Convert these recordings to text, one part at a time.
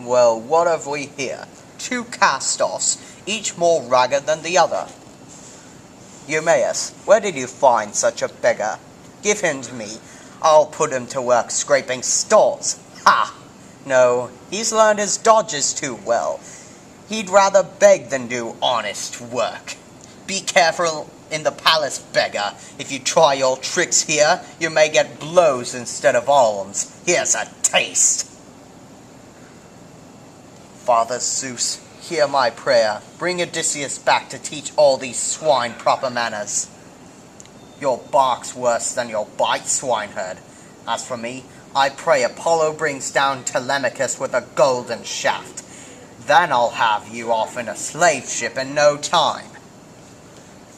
Well, what have we here? 2 cast-offs, each more ragged than the other. Eumaeus, where did you find such a beggar? Give him to me. I'll put him to work scraping stores. Ha! No, he's learned his dodges too well. He'd rather beg than do honest work. Be careful in the palace, beggar. If you try your tricks here, you may get blows instead of alms. Here's a taste. Father Zeus, hear my prayer. Bring Odysseus back to teach all these swine proper manners. Your bark's worse than your bite, swineherd. As for me, I pray Apollo brings down Telemachus with a golden shaft. Then I'll have you off in a slave ship in no time.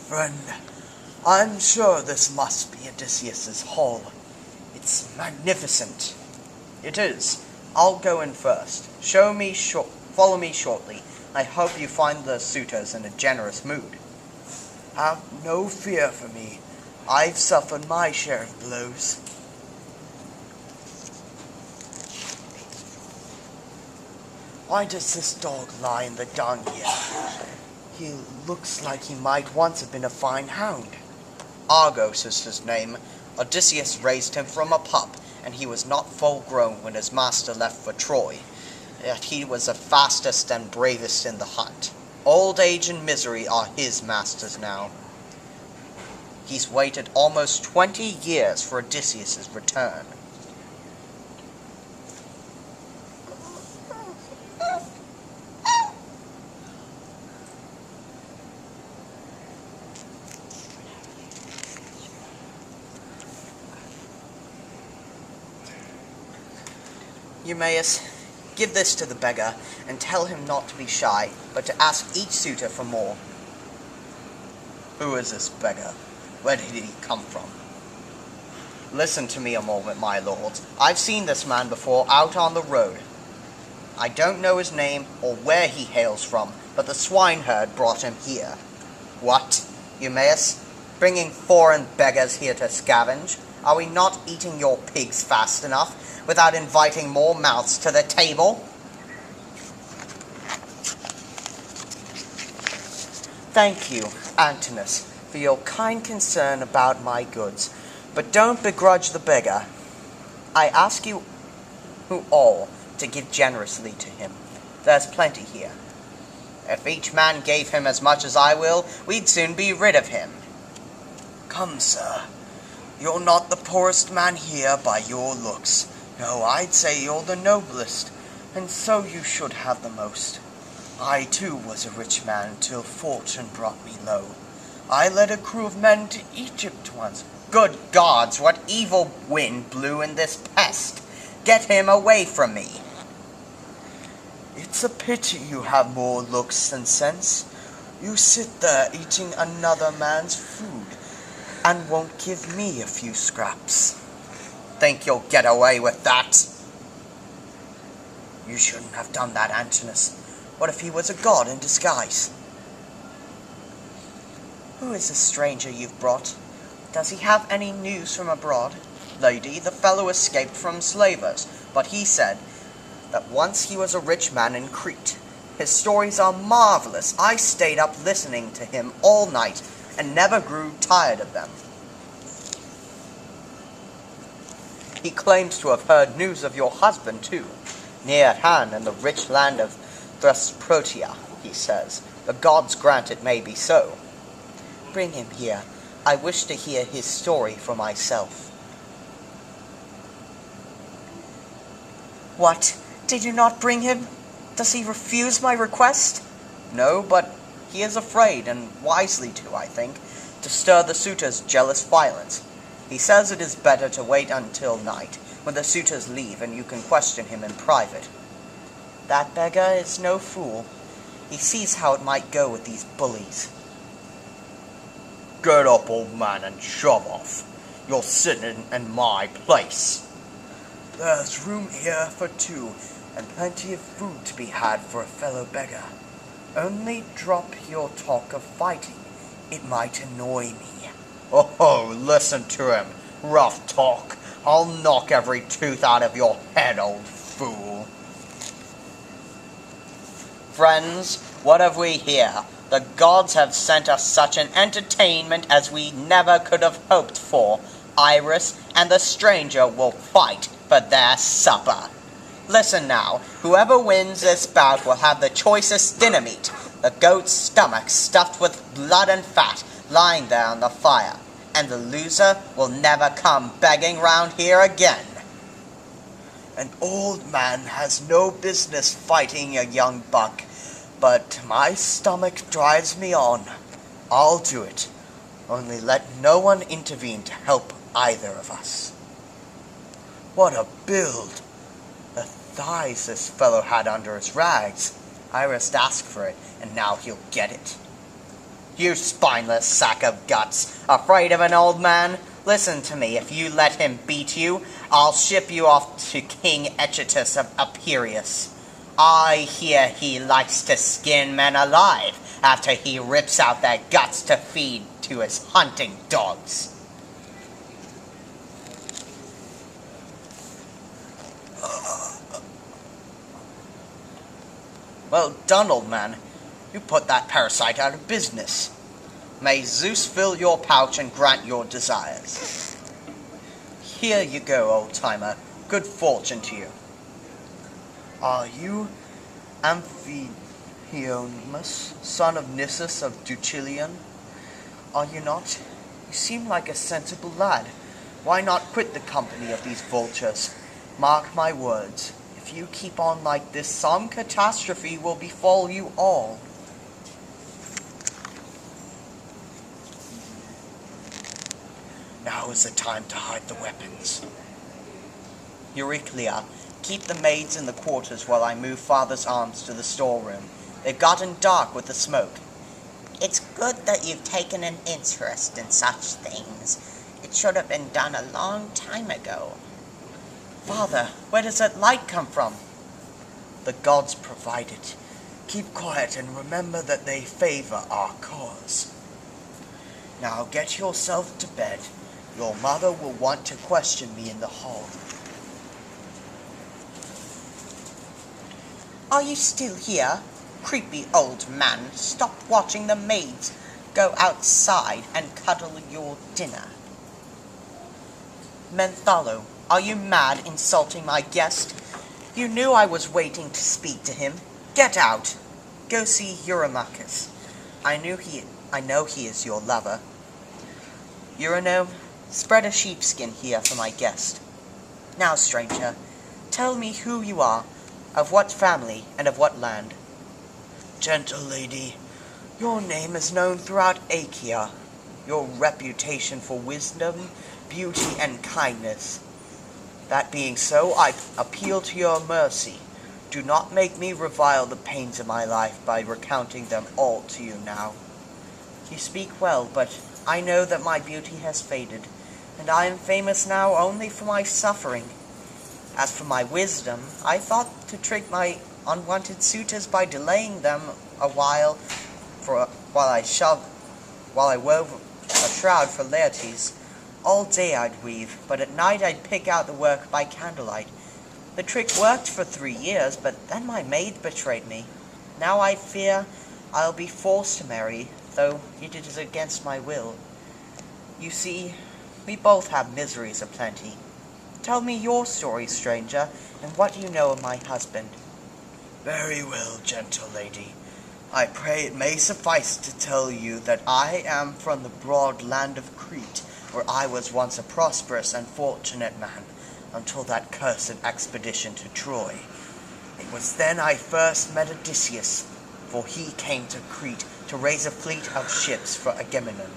Friend, I'm sure this must be Odysseus's hall. It's magnificent. It is. I'll go in first. Follow me shortly. I hope you find the suitors in a generous mood. Have no fear for me. I've suffered my share of blows. Why does this dog lie in the dung here? He looks like he might once have been a fine hound. Argos is his name. Odysseus raised him from a pup, and he was not full grown when his master left for Troy. Yet he was the fastest and bravest in the hunt. Old age and misery are his masters now. He's waited almost 20 years for Odysseus' return. Eumaeus, give this to the beggar, and tell him not to be shy, but to ask each suitor for more. Who is this beggar? Where did he come from? Listen to me a moment, my lords. I've seen this man before out on the road. I don't know his name or where he hails from, but the swineherd brought him here. What, Eumaeus? Bringing foreign beggars here to scavenge? Are we not eating your pigs fast enough without inviting more mouths to the table? Thank you, Antinous, for your kind concern about my goods, but don't begrudge the beggar. I ask you all to give generously to him. There's plenty here. If each man gave him as much as I will, we'd soon be rid of him. Come, sir. You're not the poorest man here by your looks. No, I'd say you're the noblest, and so you should have the most. I, too, was a rich man till fortune brought me low. I led a crew of men to Egypt once. Good gods, what evil wind blew in this pest? Get him away from me. It's a pity you have more looks than sense. You sit there eating another man's food, and won't give me a few scraps. Think you'll get away with that? You shouldn't have done that, Antinous. What if he was a god in disguise? Who is this stranger you've brought? Does he have any news from abroad? Lady, the fellow escaped from slavers, but he said that once he was a rich man in Crete. His stories are marvelous. I stayed up listening to him all night and never grew tired of them. He claims to have heard news of your husband, too. Near at hand in the rich land of Thesprotia, he says. The gods grant it may be so. Bring him here. I wish to hear his story for myself. What? Did you not bring him? Does he refuse my request? No, but he is afraid, and wisely too, I think, to stir the suitors' jealous violence. He says it is better to wait until night, when the suitors leave and you can question him in private. That beggar is no fool. He sees how it might go with these bullies. Get up, old man, and shove off. You're sitting in my place. There's room here for 2, and plenty of food to be had for a fellow beggar. Only drop your talk of fighting. It might annoy me. Oh, listen to him. Rough talk. I'll knock every tooth out of your head, old fool. Friends, what have we here? The gods have sent us such an entertainment as we never could have hoped for. Iris and the stranger will fight for their supper. Listen now, whoever wins this bout will have the choicest dinner meat, the goat's stomach stuffed with blood and fat, lying there on the fire, and the loser will never come begging round here again. An old man has no business fighting a young buck, but my stomach drives me on. I'll do it, only let no one intervene to help either of us. What a build! The thighs this fellow had under his rags. Iris asked for it, and now he'll get it. You spineless sack of guts, afraid of an old man? Listen to me, if you let him beat you, I'll ship you off to King Echetus of Epirus. I hear he likes to skin men alive after he rips out their guts to feed to his hunting dogs. Well done, old man. You put that parasite out of business. May Zeus fill your pouch and grant your desires. Here you go, old-timer. Good fortune to you. Are you Amphitheomus, son of Nisus of Ducilion? Are you not? You seem like a sensible lad. Why not quit the company of these vultures? Mark my words, if you keep on like this, some catastrophe will befall you all. Now is the time to hide the weapons. Euryclea, keep the maids in the quarters while I move father's arms to the storeroom. They've gotten dark with the smoke. It's good that you've taken an interest in such things. It should have been done a long time ago. Father, where does that light come from? The gods provide it. Keep quiet and remember that they favor our cause. Now get yourself to bed. Your mother will want to question me in the hall. Are you still here? Creepy old man, stop watching the maids. Go outside and cuddle your dinner. Menthallo, are you mad insulting my guest? You knew I was waiting to speak to him. Get out. Go see Eurymachus. I know he is your lover. Eurynome, spread a sheepskin here for my guest. Now, stranger, tell me who you are, of what family, and of what land. Gentle lady, your name is known throughout Achaea, your reputation for wisdom, beauty, and kindness. That being so, I appeal to your mercy. Do not make me revile the pains of my life by recounting them all to you now. You speak well, but I know that my beauty has faded, and I am famous now only for my suffering. As for my wisdom, I thought to trick my unwanted suitors by delaying them a while, while I wove a shroud for Laertes. All day I'd weave, but at night I'd pick out the work by candlelight. The trick worked for 3 years, but then my maid betrayed me. Now I fear I'll be forced to marry, though it is against my will. You see, we both have miseries aplenty. Tell me your story, stranger, and what you know of my husband. Very well, gentle lady. I pray it may suffice to tell you that I am from the broad land of Crete, where I was once a prosperous and fortunate man, until that cursed expedition to Troy. It was then I first met Odysseus, for he came to Crete to raise a fleet of ships for Agamemnon.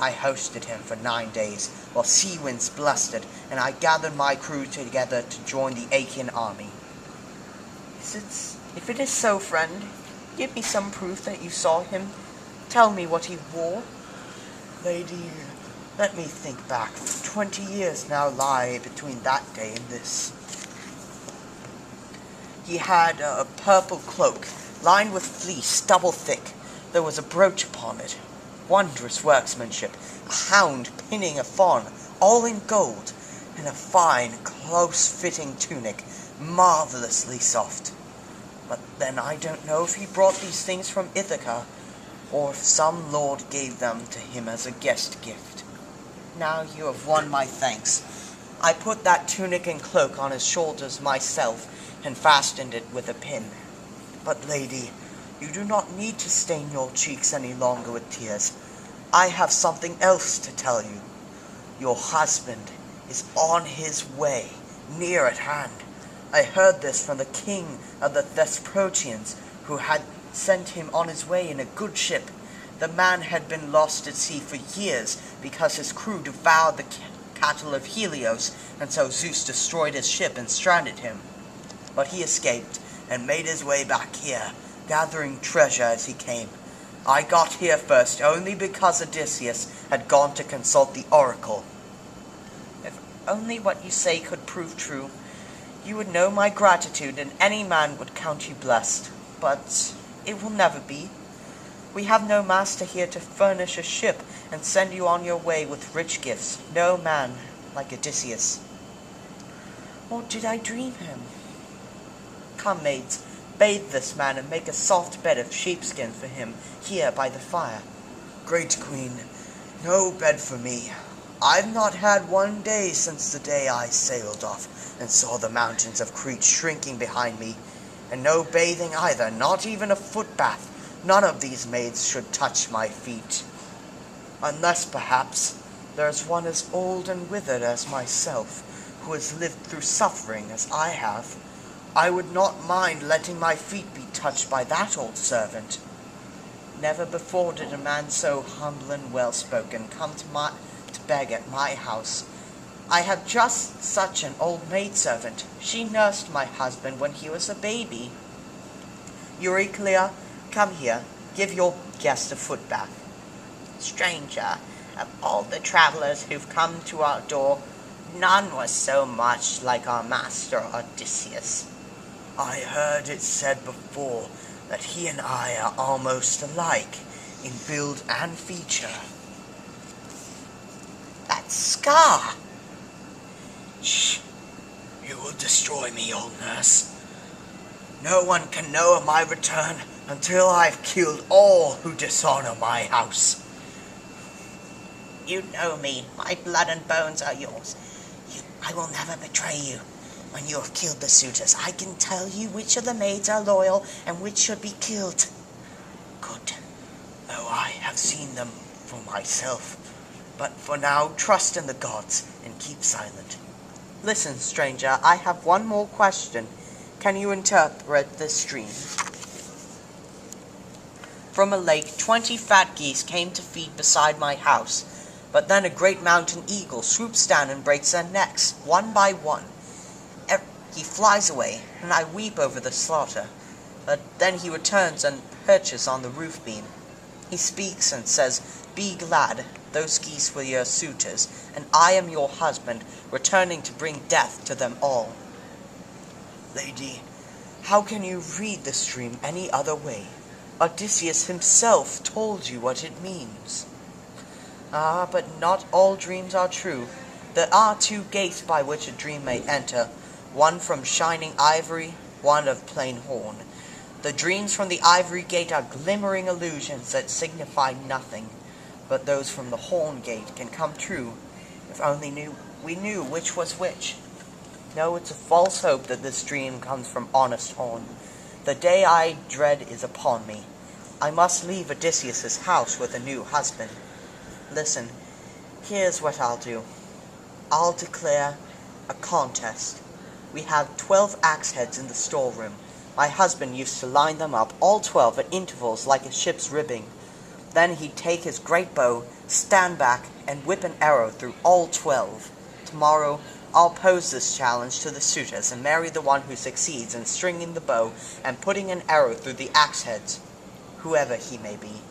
I hosted him for 9 days, while sea winds blustered, and I gathered my crew together to join the Achaean army. If it is so, friend, give me some proof that you saw him. Tell me what he wore. Lady, let me think back. 20 years now lie between that day and this. He had a purple cloak, lined with fleece, double thick. There was a brooch upon it. Wondrous workmanship, a hound pinning a fawn, all in gold, and a fine, close-fitting tunic, marvelously soft. But then I don't know if he brought these things from Ithaca, or if some lord gave them to him as a guest gift. Now you have won my thanks. I put that tunic and cloak on his shoulders myself, and fastened it with a pin. But, lady, you do not need to stain your cheeks any longer with tears. I have something else to tell you. Your husband is on his way, near at hand. I heard this from the king of the Thesprotians, who had sent him on his way in a good ship. The man had been lost at sea for years because his crew devoured the cattle of Helios, and so Zeus destroyed his ship and stranded him. But he escaped and made his way back here, gathering treasure as he came. I got here first only because Odysseus had gone to consult the oracle. If only what you say could prove true, you would know my gratitude, and any man would count you blessed. But it will never be. We have no master here to furnish a ship and send you on your way with rich gifts. No man like Odysseus. Or did I dream him? Come, maids, bathe this man and make a soft bed of sheepskin for him here by the fire. Great queen, no bed for me. I've not had one day since the day I sailed off and saw the mountains of Crete shrinking behind me, and no bathing either, not even a foot bath. None of these maids should touch my feet. Unless, perhaps, there's one as old and withered as myself, who has lived through suffering as I have. I would not mind letting my feet be touched by that old servant. Never before did a man so humble and well-spoken come to beg at my house. I have just such an old maidservant. She nursed my husband when he was a baby. Euryclea, come here. Give your guest a foot bath. Stranger, of all the travelers who've come to our door, none was so much like our master Odysseus. I heard it said before that he and I are almost alike in build and feature. That scar! Shh! You will destroy me, old nurse. No one can know of my return until I've killed all who dishonor my house. You know me. My blood and bones are yours. I will never betray you. When you have killed the suitors, I can tell you which of the maids are loyal and which should be killed. Good. Though I have seen them for myself. But for now, trust in the gods and keep silent. Listen, stranger, I have one more question. Can you interpret this dream? From a lake, 20 fat geese came to feed beside my house. But then a great mountain eagle swoops down and breaks their necks, one by one. He flies away, and I weep over the slaughter. But then he returns and perches on the roof beam. He speaks and says, "Be glad, those geese were your suitors, and I am your husband, returning to bring death to them all." Lady, how can you read this dream any other way? Odysseus himself told you what it means. Ah, but not all dreams are true. There are two gates by which a dream may enter, one from shining ivory, one of plain horn. The dreams from the ivory gate are glimmering illusions that signify nothing, but those from the horn gate can come true, if only we knew which was which. No, it's a false hope that this dream comes from honest horn. The day I dread is upon me. I must leave Odysseus' house with a new husband. Listen, here's what I'll do. I'll declare a contest. We have 12 axe heads in the storeroom. My husband used to line them up, all 12, at intervals like a ship's ribbing. Then he'd take his great bow, stand back, and whip an arrow through all 12. Tomorrow, I'll pose this challenge to the suitors and marry the one who succeeds in stringing the bow and putting an arrow through the axe heads, whoever he may be.